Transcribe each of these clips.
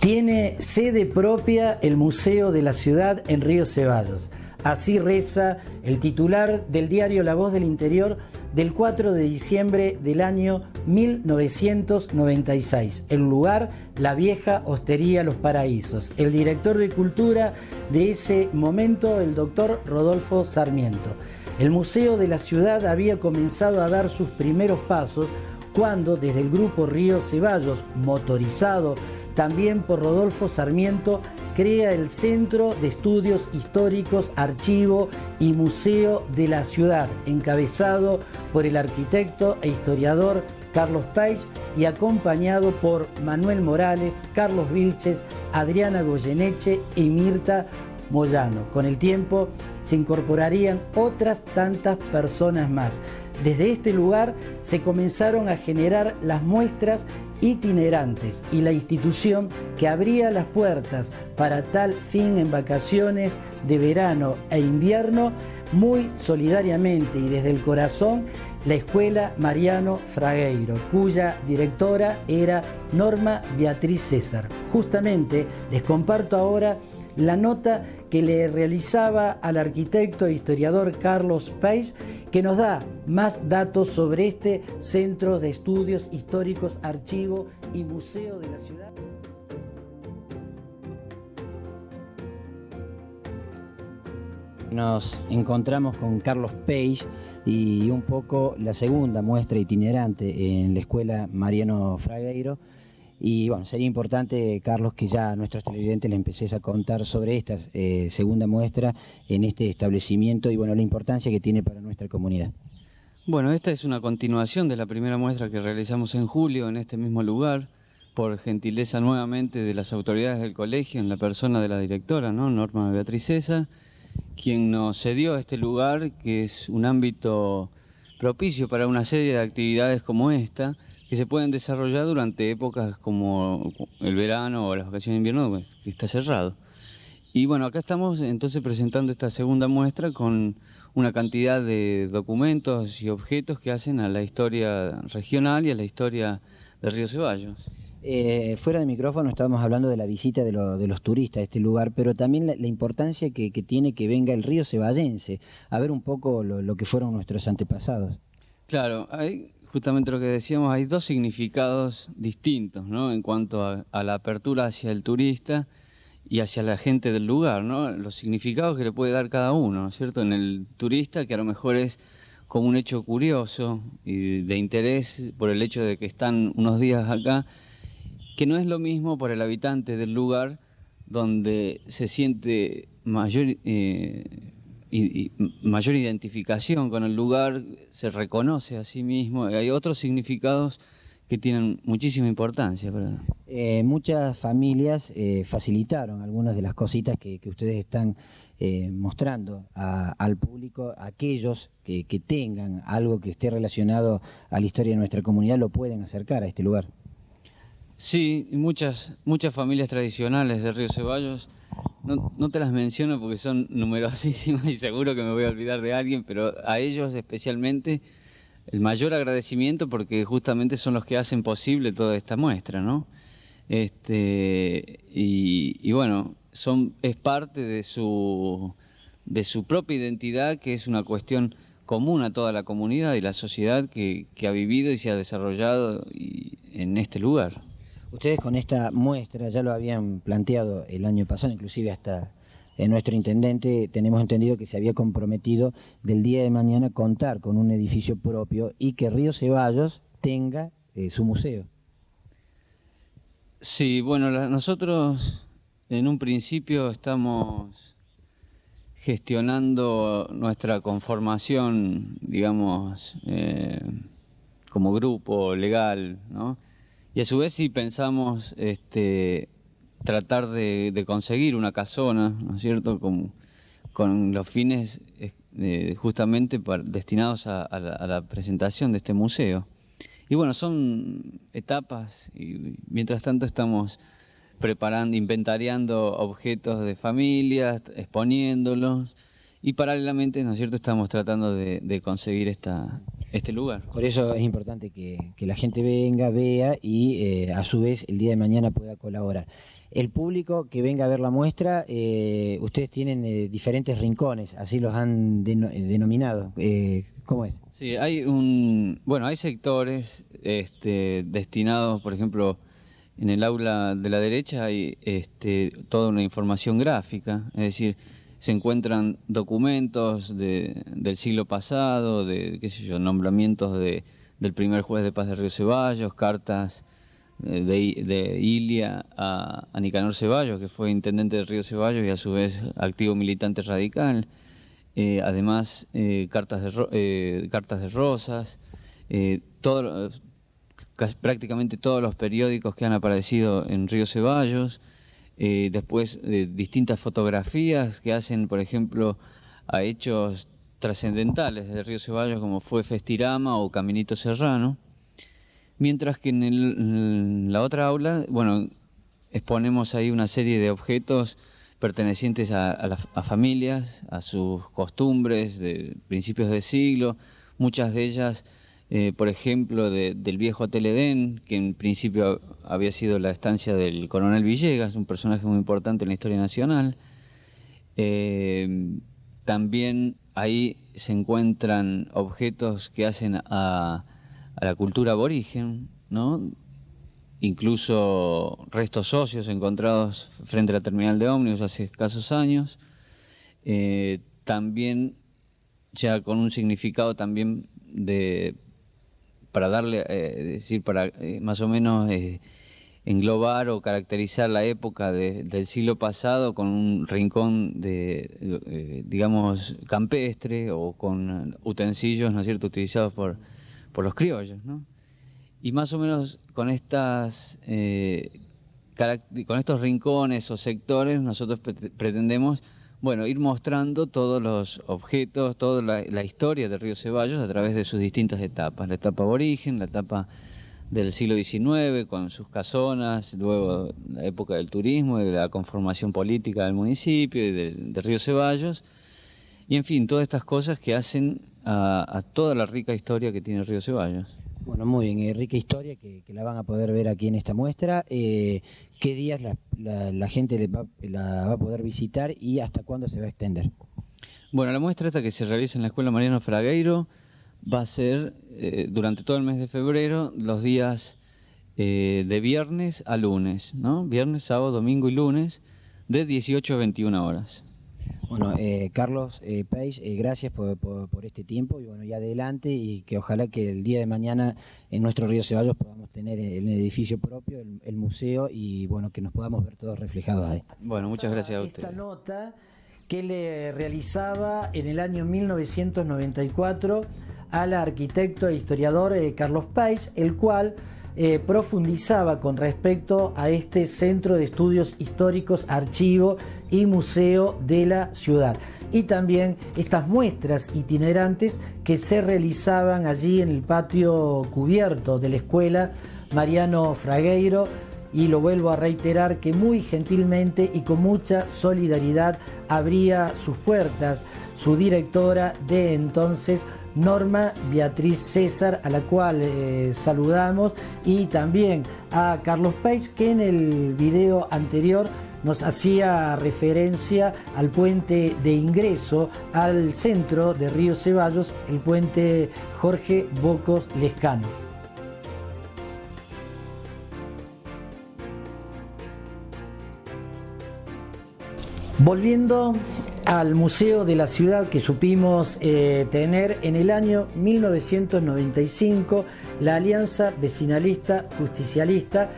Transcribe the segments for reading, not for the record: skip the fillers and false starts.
Tiene sede propia el Museo de la Ciudad en Río Ceballos. Así reza el titular del diario La Voz del Interior del 4 de diciembre del año 1996. El lugar, la vieja Hostería Los Paraísos. El director de Cultura de ese momento, el doctor Rodolfo Sarmiento. El Museo de la Ciudad había comenzado a dar sus primeros pasos cuando desde el grupo Río Ceballos, motorizado también por Rodolfo Sarmiento, crea el Centro de Estudios Históricos, Archivo y Museo de la Ciudad, encabezado por el arquitecto e historiador Carlos Peich y acompañado por Manuel Morales, Carlos Vilches, Adriana Goyeneche y Mirta Moyano. Con el tiempo se incorporarían otras tantas personas más. Desde este lugar se comenzaron a generar las muestras itinerantes y la institución que abría las puertas para tal fin en vacaciones de verano e invierno, muy solidariamente y desde el corazón, la Escuela Mariano Fragueiro, cuya directora era Norma Beatriz César. Justamente les comparto ahora la nota que le realizaba al arquitecto e historiador Carlos Peich, que nos da más datos sobre este Centro de Estudios Históricos, Archivo y Museo de la Ciudad. Nos encontramos con Carlos Peich y un poco la segunda muestra itinerante en la Escuela Mariano Fragueiro. Y bueno, sería importante, Carlos, que ya a nuestros televidentes les empecés a contar sobre esta segunda muestra en este establecimiento y bueno, la importancia que tiene para nuestra comunidad. Bueno, esta es una continuación de la primera muestra que realizamos en julio en este mismo lugar, por gentileza nuevamente de las autoridades del colegio, en la persona de la directora, ¿no? Norma Beatriz César, quien nos cedió este lugar, que es un ámbito propicio para una serie de actividades como esta, que se pueden desarrollar durante épocas como el verano o las vacaciones de invierno, pues, que está cerrado. Y bueno, acá estamos entonces presentando esta segunda muestra con una cantidad de documentos y objetos que hacen a la historia regional y a la historia de Río Ceballos. Fuera de micrófono estábamos hablando de la visita de los turistas a este lugar, pero también la importancia que tiene que venga el río ceballense a ver un poco lo que fueron nuestros antepasados. Claro, hay justamente lo que decíamos, hay dos significados distintos, ¿no? En cuanto a la apertura hacia el turista y hacia la gente del lugar, ¿no? Los significados que le puede dar cada uno, ¿no es cierto? En el turista, que a lo mejor es como un hecho curioso y de interés por el hecho de que están unos días acá, que no es lo mismo para el habitante del lugar, donde se siente mayor mayor identificación con el lugar, se reconoce a sí mismo. Hay otros significados que tienen muchísima importancia, ¿verdad? Muchas familias facilitaron algunas de las cositas que ustedes están mostrando al público. Aquellos que tengan algo que esté relacionado a la historia de nuestra comunidad lo pueden acercar a este lugar. Sí, muchas familias tradicionales de Río Ceballos, no te las menciono porque son numerosísimas y seguro que me voy a olvidar de alguien, pero a ellos especialmente el mayor agradecimiento porque justamente son los que hacen posible toda esta muestra, ¿no? Y bueno, es parte de su propia identidad, que es una cuestión común a toda la comunidad y la sociedad que ha vivido y se ha desarrollado en este lugar. Ustedes con esta muestra ya lo habían planteado el año pasado, inclusive hasta nuestro intendente tenemos entendido que se había comprometido del día de mañana contar con un edificio propio y que Río Ceballos tenga su museo. Sí, bueno, nosotros en un principio estamos gestionando nuestra conformación, digamos, como grupo legal, ¿no? Y a su vez sí pensamos tratar de conseguir una casona, ¿no es cierto?, con los fines justamente destinados a la presentación de este museo. Y bueno, son etapas y mientras tanto estamos preparando, inventariando objetos de familias, exponiéndolos y paralelamente, ¿no es cierto?, estamos tratando de conseguir este lugar. Por eso es importante que la gente venga, vea y a su vez el día de mañana pueda colaborar. El público que venga a ver la muestra, ustedes tienen diferentes rincones, así los han denominado. ¿Cómo es? Sí, hay hay sectores destinados, por ejemplo, en el aula de la derecha hay toda una información gráfica, es decir, se encuentran documentos del siglo pasado, de qué sé yo, nombramientos del primer juez de paz de Río Ceballos, cartas de Ilia a Nicanor Ceballos, que fue intendente de Río Ceballos y a su vez activo militante radical. Además, cartas de Rosas, prácticamente todos los periódicos que han aparecido en Río Ceballos, después distintas fotografías que hacen, por ejemplo, a hechos trascendentales de Río Ceballos, como fue Festirama o Caminito Serrano, mientras que en la otra aula, exponemos ahí una serie de objetos pertenecientes a familias, a sus costumbres de principios de siglo, muchas de ellas, por ejemplo, del viejo Hotel Edén, que en principio había sido la estancia del coronel Villegas, un personaje muy importante en la historia nacional. También ahí se encuentran objetos que hacen a la cultura aborigen, ¿no? Incluso restos óseos encontrados frente a la terminal de ómnibus hace escasos años, también ya con un significado también para darle, para más o menos englobar o caracterizar la época del siglo pasado con un rincón digamos, campestre o con utensilios, ¿no es cierto?, utilizados por los criollos, ¿no? Y más o menos con estos rincones o sectores nosotros pretendemos, ir mostrando todos los objetos, toda la historia de Río Ceballos a través de sus distintas etapas. La etapa aborigen, la etapa del siglo XIX con sus casonas, luego la época del turismo, de la conformación política del municipio y de Río Ceballos. Y en fin, todas estas cosas que hacen a toda la rica historia que tiene Río Ceballos. Bueno, muy bien, rica historia que la van a poder ver aquí en esta muestra. ¿Qué días la gente la va a poder visitar y hasta cuándo se va a extender? Bueno, la muestra esta que se realiza en la Escuela Mariano Fragueiro va a ser durante todo el mes de febrero, los días de viernes a lunes, ¿no? Viernes, sábado, domingo y lunes, de 18 a 21 horas. Bueno, Carlos Peich, gracias por este tiempo y adelante, y que ojalá que el día de mañana en nuestro Río Ceballos podamos tener el edificio propio, el museo, y que nos podamos ver todos reflejados ahí. Bueno, muchas gracias a usted. Esta nota que le realizaba en el año 1994 al arquitecto e historiador Carlos Peich, el cual profundizaba con respecto a este Centro de Estudios Históricos, Archivo y Museo de la ciudad, y también estas muestras itinerantes que se realizaban allí en el patio cubierto de la Escuela Mariano Fragueiro. Y lo vuelvo a reiterar, que muy gentilmente y con mucha solidaridad abría sus puertas su directora de entonces, Norma Beatriz César, a la cual saludamos, y también a Carlos Peich, que en el video anterior nos hacía referencia al puente de ingreso al centro de Río Ceballos, el puente Jorge Bocos Lescano. Volviendo al Museo de la Ciudad que supimos tener en el año 1995, la Alianza Vecinalista Justicialista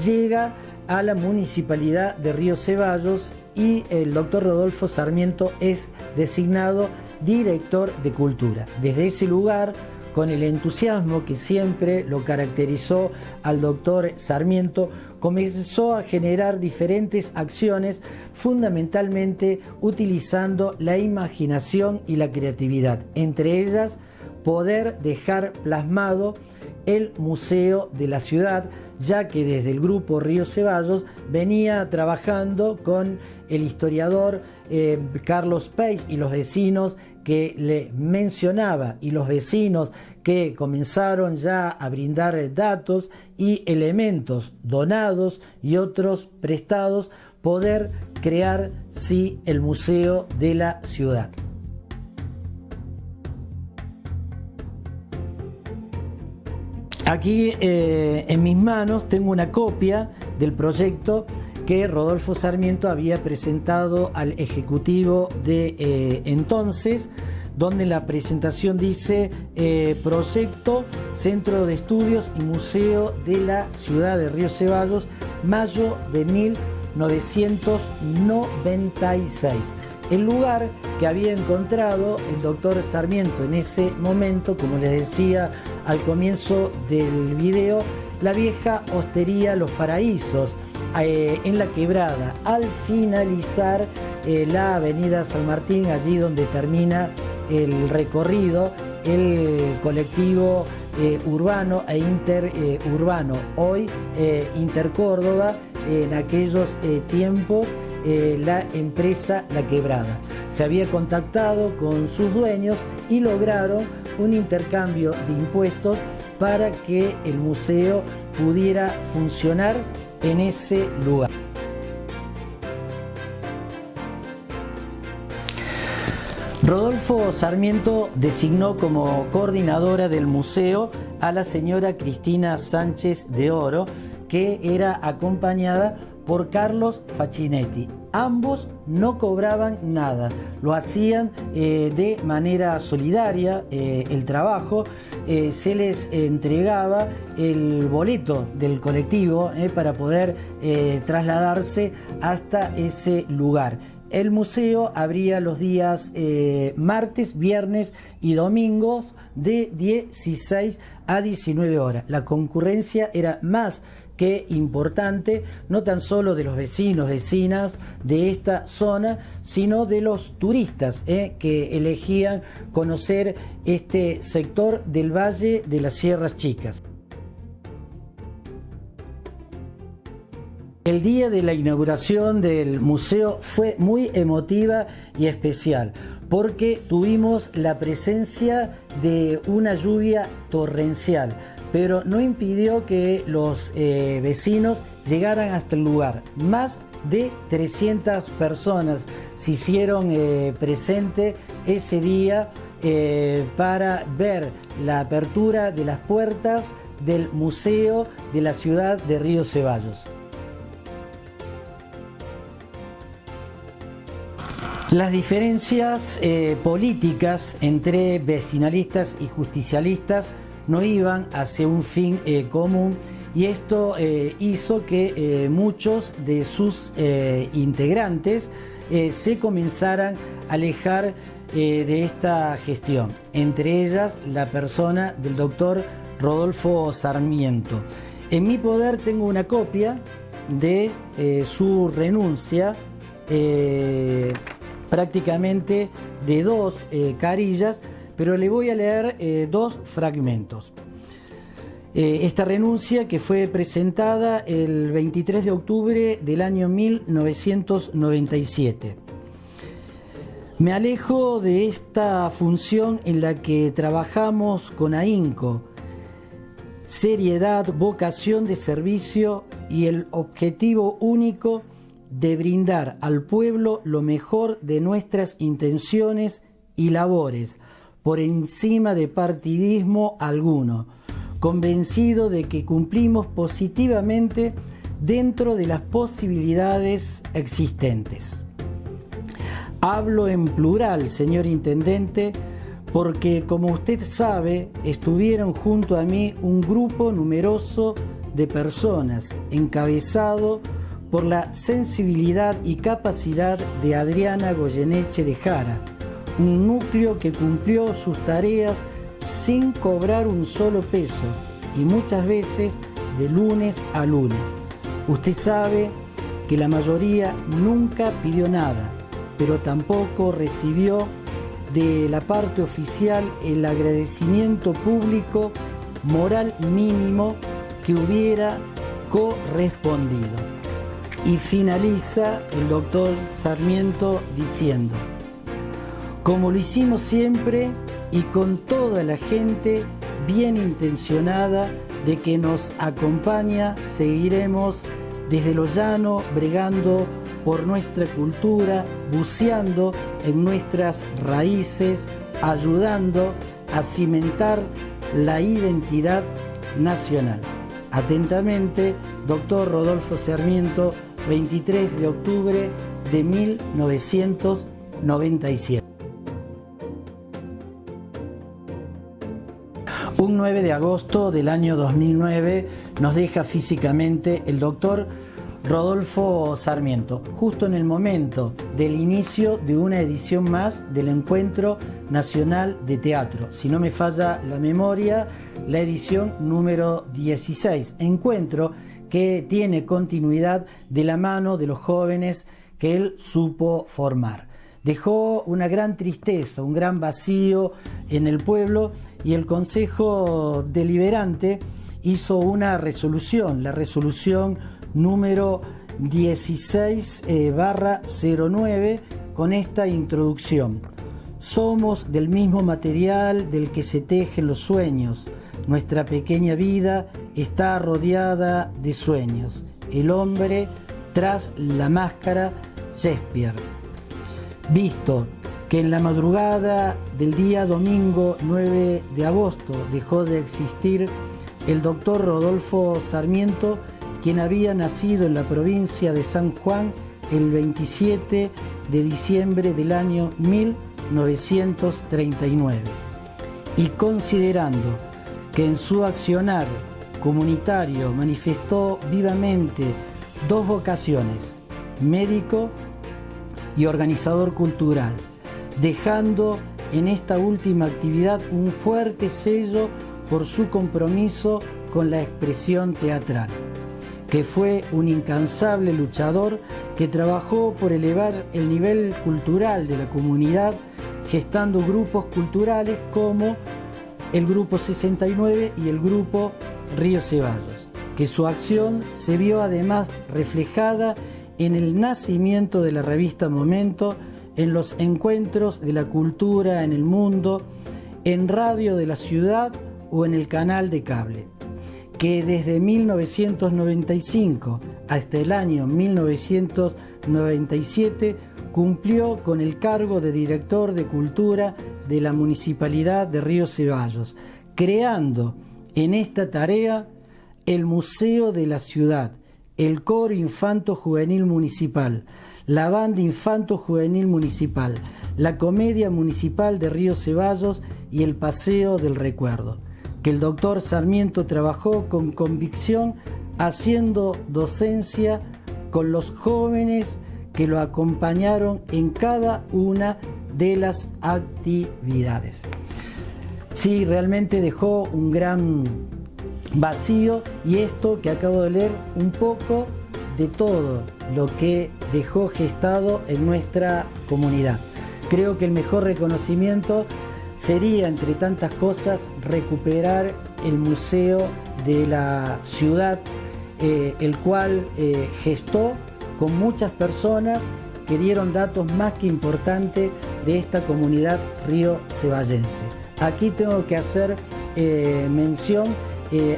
llega a la Municipalidad de Río Ceballos y el doctor Rodolfo Sarmiento es designado director de Cultura. Desde ese lugar, con el entusiasmo que siempre lo caracterizó al doctor Sarmiento, comenzó a generar diferentes acciones, fundamentalmente utilizando la imaginación y la creatividad. Entre ellas, poder dejar plasmado el Museo de la Ciudad, ya que desde el grupo Río Ceballos venía trabajando con el historiador Carlos Peich y los vecinos que le mencionaba, y los vecinos que comenzaron ya a brindar datos y elementos donados y otros prestados, poder crear sí el Museo de la Ciudad. Aquí en mis manos tengo una copia del proyecto que Rodolfo Sarmiento había presentado al Ejecutivo de entonces, donde en la presentación dice Proyecto Centro de Estudios y Museo de la Ciudad de Río Ceballos, mayo de 1996. El lugar que había encontrado el doctor Sarmiento en ese momento, como les decía al comienzo del video, la vieja hostería Los Paraísos, en La Quebrada, al finalizar la avenida San Martín, allí donde termina el recorrido, el colectivo urbano e interurbano, hoy Intercórdoba, en aquellos tiempos la empresa La Quebrada. Se había contactado con sus dueños y lograron un intercambio de impuestos para que el museo pudiera funcionar en ese lugar. Rodolfo Sarmiento designó como coordinadora del museo a la señora Cristina Sánchez de Oro, que era acompañada por Carlos Facchinetti. Ambos no cobraban nada, lo hacían de manera solidaria el trabajo, se les entregaba el boleto del colectivo para poder trasladarse hasta ese lugar. El museo abría los días martes, viernes y domingos de 16 a 19 horas. La concurrencia era más que importante, no tan solo de los vecinos, vecinas de esta zona, sino de los turistas que elegían conocer este sector del Valle de las Sierras Chicas. El día de la inauguración del museo fue muy emotiva y especial, porque tuvimos la presencia de una lluvia torrencial, pero no impidió que los vecinos llegaran hasta el lugar. Más de 300 personas se hicieron presente ese día para ver la apertura de las puertas del Museo de la Ciudad de Río Ceballos. Las diferencias políticas entre vecinalistas y justicialistas no iban hacia un fin común, y esto hizo que muchos de sus integrantes se comenzaran a alejar de esta gestión, entre ellas la persona del doctor Rodolfo Sarmiento. En mi poder tengo una copia de su renuncia, prácticamente de 2 carillas, pero le voy a leer 2 fragmentos. Esta renuncia, que fue presentada el 23 de octubre del año 1997. Me alejo de esta función en la que trabajamos con ahínco, seriedad, vocación de servicio y el objetivo único de brindar al pueblo lo mejor de nuestras intenciones y labores, por encima de partidismo alguno, convencido de que cumplimos positivamente dentro de las posibilidades existentes. Hablo en plural, señor Intendente, porque, como usted sabe, estuvieron junto a mí un grupo numeroso de personas, encabezado por la sensibilidad y capacidad de Adriana Goyeneche de Jara, un núcleo que cumplió sus tareas sin cobrar un solo peso y muchas veces de lunes a lunes. Usted sabe que la mayoría nunca pidió nada, pero tampoco recibió de la parte oficial el agradecimiento público moral mínimo que hubiera correspondido. Y finaliza el doctor Sarmiento diciendo: como lo hicimos siempre y con toda la gente bien intencionada de que nos acompaña. Seguiremos desde lo llano, bregando por nuestra cultura, buceando en nuestras raíces, ayudando a cimentar la identidad nacional. Atentamente, Dr. Rodolfo Sarmiento, 23 de octubre de 1997. Un 9 de agosto del año 2009 nos deja físicamente el doctor Rodolfo Sarmiento, justo en el momento del inicio de una edición más del Encuentro Nacional de Teatro. Si no me falla la memoria, la edición número 16. Encuentro que tiene continuidad de la mano de los jóvenes que él supo formar. Dejó una gran tristeza, un gran vacío en el pueblo, y el Consejo Deliberante hizo una resolución, la resolución número 16/09, con esta introducción: somos del mismo material del que se tejen los sueños. Nuestra pequeña vida está rodeada de sueños. El hombre tras la máscara, Shakespeare. Visto que en la madrugada del día domingo 9 de agosto dejó de existir el doctor Rodolfo Sarmiento, quien había nacido en la provincia de San Juan el 27 de diciembre del año 1939, y considerando que en su accionar comunitario manifestó vivamente dos vocaciones, médico y organizador cultural, dejando en esta última actividad un fuerte sello por su compromiso con la expresión teatral, que fue un incansable luchador que trabajó por elevar el nivel cultural de la comunidad, gestando grupos culturales como el Grupo 69 y el Grupo Río Ceballos, que su acción se vio además reflejada en el nacimiento de la revista Momento, en los encuentros de la cultura en el mundo, en Radio de la Ciudad o en el canal de cable, que desde 1995 hasta el año 1997 cumplió con el cargo de director de cultura de la Municipalidad de Río Ceballos, creando en esta tarea el Museo de la Ciudad, el Coro Infanto Juvenil Municipal, la Banda Infanto Juvenil Municipal, la Comedia Municipal de Río Ceballos y el Paseo del Recuerdo, que el doctor Sarmiento trabajó con convicción, haciendo docencia con los jóvenes que lo acompañaron en cada una de las actividades. Sí, realmente dejó un gran vacío, y esto que acabo de leer, un poco de todo lo que dejó gestado en nuestra comunidad. Creo que el mejor reconocimiento sería, entre tantas cosas, recuperar el Museo de la Ciudad, el cual gestó con muchas personas que dieron datos más que importantes de esta comunidad río ceballense. Aquí tengo que hacer mención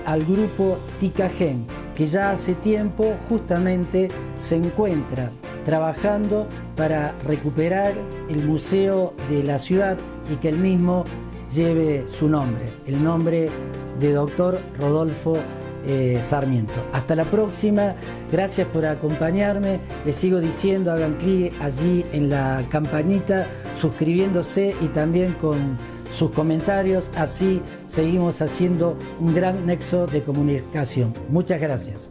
al grupo Ticagen, que ya hace tiempo justamente se encuentra trabajando para recuperar el Museo de la Ciudad y que el mismo lleve su nombre, el nombre de doctor Rodolfo Sarmiento. Hasta la próxima, gracias por acompañarme. Les sigo diciendo, hagan clic allí en la campanita, suscribiéndose y también con sus comentarios, así seguimos haciendo un gran nexo de comunicación. Muchas gracias.